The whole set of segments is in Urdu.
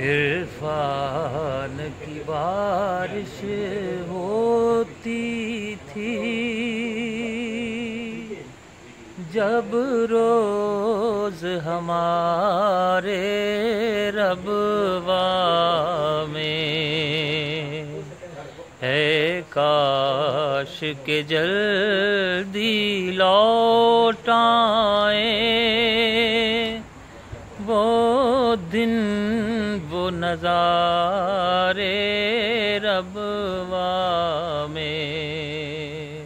عرفان کی بارش ہوتی تھی جب روز ہمارے ربوا میں، ہے کاش کہ جلدی لوٹ آئیں وہ دن وہ نظارے ربوا میں،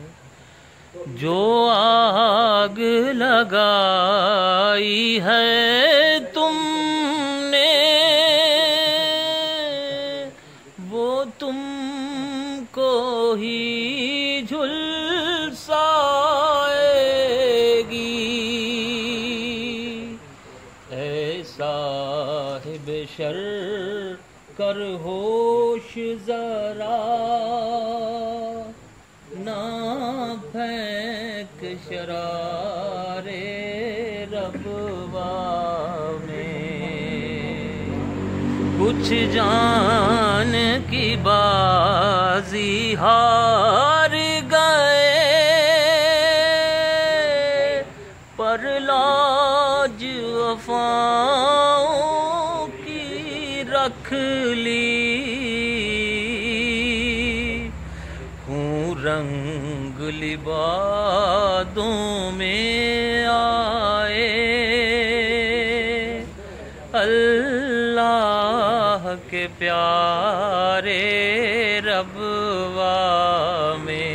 جو آگ لگائی ہے تم نے وہ تم کو ہی جھلسائے گی، اے صاحب شر کر ہوش ذرا، نہ پھینک شرارے ربوا میں، کچھ جان کی بازی ہار گئے پر لاج وفاؤں کی رکھ لی، ہوں رنگ لبادوں میں آئے اللہ کے پیارے ربوا میں۔